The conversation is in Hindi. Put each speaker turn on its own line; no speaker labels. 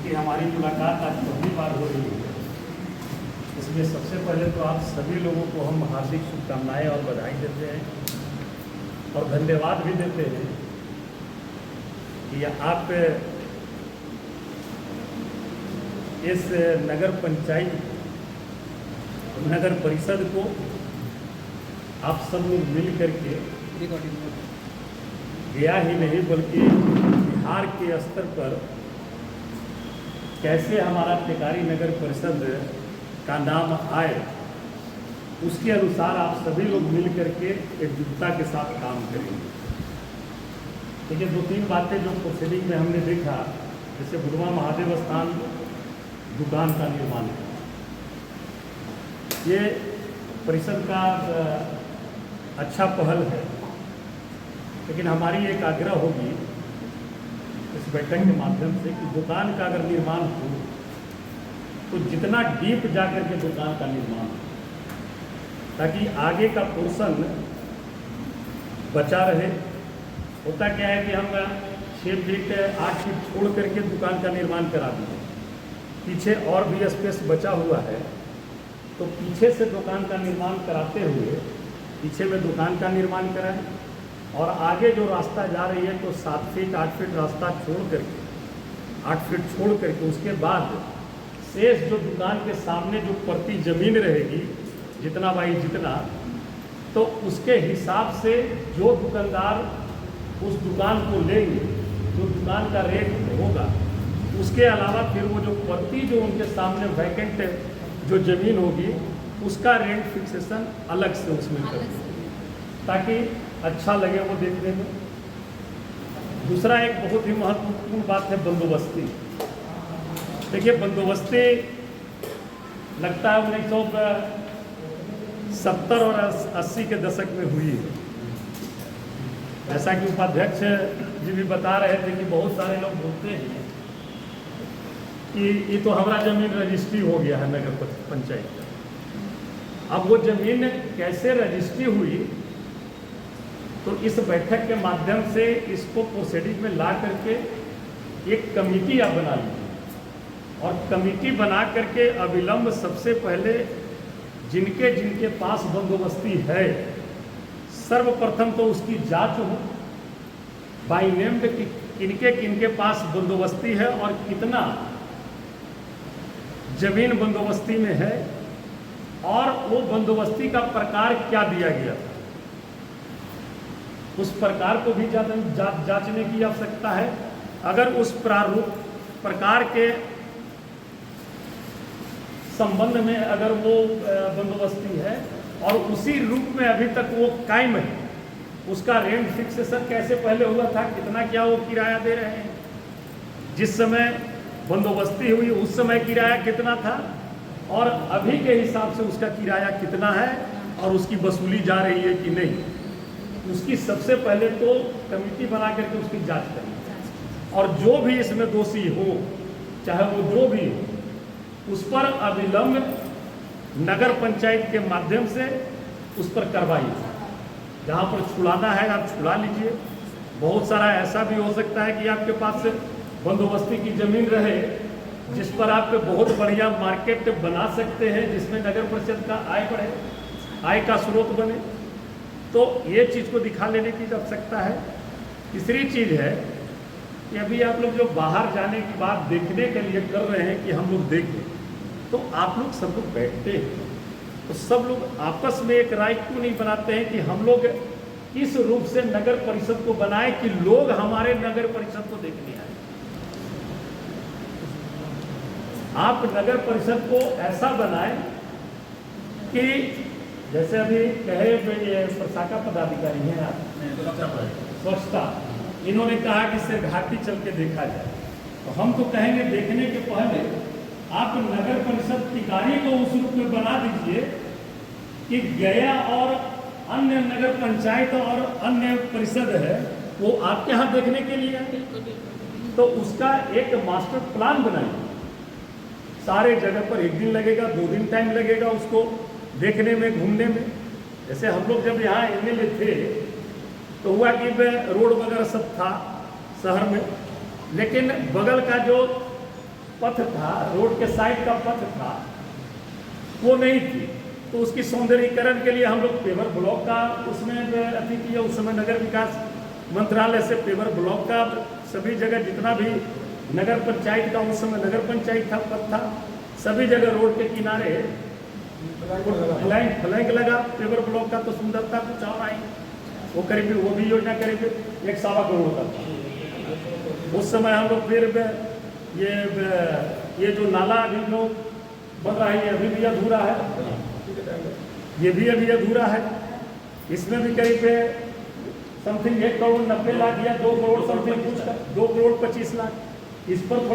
कि हमारी मुलाकात आज पहली बार हो रही है, इसलिए सबसे पहले तो आप सभी लोगों को हम हार्दिक शुभकामनाएं और बधाई देते हैं और धन्यवाद भी देते हैं कि आप इस नगर पंचायत नगर परिषद को आप सब लोग मिल करके गया ही नहीं बल्कि बिहार के स्तर पर कैसे हमारा टेकारी नगर परिषद का नाम आए, उसके अनुसार आप सभी लोग मिल करके एकजुटता के साथ काम करेंगे। देखिए, दो तीन बातें जो प्रोसीडिंग में हमने देखा, जैसे बुढ़वा महादेव स्थान दुकान का निर्माण है, ये परिषद का अच्छा पहल है, लेकिन हमारी एक आग्रह होगी इस बैठक के माध्यम से कि दुकान का अगर निर्माण हो तो जितना डीप जाकर के दुकान का निर्माण हो, ताकि आगे का पोर्शन बचा रहे। होता क्या है कि हम 6 फीट 8 फीट छोड़ करके दुकान का निर्माण करा दिए, पीछे और भी स्पेस बचा हुआ है, तो पीछे से दुकान का निर्माण कराते हुए पीछे में दुकान का निर्माण कराएं और आगे जो रास्ता जा रही है तो 7 फीट 8 फीट रास्ता छोड़ करके 8 फीट छोड़ करके उसके बाद शेष जो दुकान के सामने जो प्रति जमीन रहेगी जितना बाई जितना, तो उसके हिसाब से जो दुकानदार उस दुकान को लेंगे, जो दुकान का रेट होगा, उसके अलावा फिर वो जो प्रति जो उनके सामने वैकेंट जो ज़मीन होगी उसका रेंट फिक्सेशन अलग से उसमें कर, ताकि अच्छा लगे वो देखने में। दूसरा एक बहुत ही महत्वपूर्ण बात है बंदोबस्ती। देखिए, बंदोबस्ती लगता है 1970 और 80 के दशक में हुई है। ऐसा कि उपाध्यक्ष जी भी बता रहे थे कि बहुत सारे लोग बोलते हैं कि ये तो हमारा जमीन रजिस्ट्री हो गया है नगर पंचायत। अब वो जमीन कैसे रजिस्ट्री हुई, तो इस बैठक के माध्यम से इसको प्रोसीडिंग में ला करके एक कमेटी आप बना लीजिए और कमेटी बना करके अविलंब सबसे पहले जिनके जिनके पास बंदोबस्ती है, सर्वप्रथम तो उसकी जांच हो बाई नेम कि किनके किनके पास बंदोबस्ती है और कितना जमीन बंदोबस्ती में है और वो बंदोबस्ती का प्रकार क्या दिया गया था, उस प्रकार को भी जांचने की आवश्यकता है। अगर उस प्रकार के संबंध में अगर वो बंदोबस्ती है और उसी रूप में अभी तक वो कायम है, उसका रेंट फिक्सेशन कैसे पहले हुआ था, कितना क्या वो किराया दे रहे हैं, जिस समय बंदोबस्ती हुई उस समय किराया कितना था और अभी के हिसाब से उसका किराया कितना है और उसकी वसूली जा रही है कि नहीं, उसकी सबसे पहले तो कमेटी बना करके उसकी जांच करनी और जो भी इसमें दोषी हो, चाहे वो जो भी हो, उस पर अविलंब नगर पंचायत के माध्यम से उस पर कार्रवाई। जहाँ पर छुड़ाना है आप छुड़ा लीजिए। बहुत सारा ऐसा भी हो सकता है कि आपके पास बंदोबस्ती की ज़मीन रहे जिस पर आप बहुत बढ़िया मार्केट बना सकते हैं, जिसमें नगर परिषद का आय बढ़े, आय का स्रोत बने, तो ये चीज़ को दिखा लेने की आवश्यकता है। तीसरी चीज़ है कि अभी आप लोग जो बाहर जाने की बात देखने के लिए कर रहे हैं कि हम लोग देखें, तो आप लोग सब लोग बैठते हैं तो सब लोग आपस में एक राय क्यों नहीं बनाते हैं कि हम लोग किस रूप से नगर परिषद को बनाए कि लोग हमारे नगर परिषद को देखने आए। आप नगर परिषद को ऐसा बनाएं कि जैसे अभी कहे ये प्रशाखा पदाधिकारी हैं आप स्वच्छता, इन्होंने कहा कि सिर्फ घाटी चल के देखा जाए, तो हम तो कहेंगे देखने के पहले आप नगर परिषद टिकारी को उस रूप में बना दीजिए कि गया और अन्य नगर पंचायत और अन्य परिषद है वो आपके यहाँ देखने के लिए है, तो उसका एक मास्टर प्लान बनाइए। सारे जगह पर 1 दिन लगेगा, 2 दिन टाइम लगेगा उसको देखने में, घूमने में। जैसे हम लोग जब यहाँ एमएलए थे तो हुआ कि रोड वगैरह सब था शहर में, लेकिन बगल का जो पथ था, रोड के साइड का पथ था, वो नहीं थी। तो उसकी सौंदर्यीकरण के लिए हम लोग पेवर ब्लॉक का उसमें अति किया। उस समय नगर विकास मंत्रालय से पेवर ब्लॉक का सभी जगह जितना भी नगर पंचायत का उस समय नगर पंचायत था पद था, सभी जगह रोड के किनारे फ्लैंक लगा पेवर ब्लॉक का, तो सुंदरता कुछ और आई। वो करीब वो भी योजना करीब 1.25 करोड़ का था उस समय। हम लोग फिर ये जो नाला अभी लोग बन रहा है, ये अभी भी अधूरा है, ये भी अभी अधूरा है। इसमें भी करीब समथिंग 1.90 करोड़ या 2 करोड़ समथिंग कुछ, 2 करोड़ 25 लाख, इस पर थोड़ा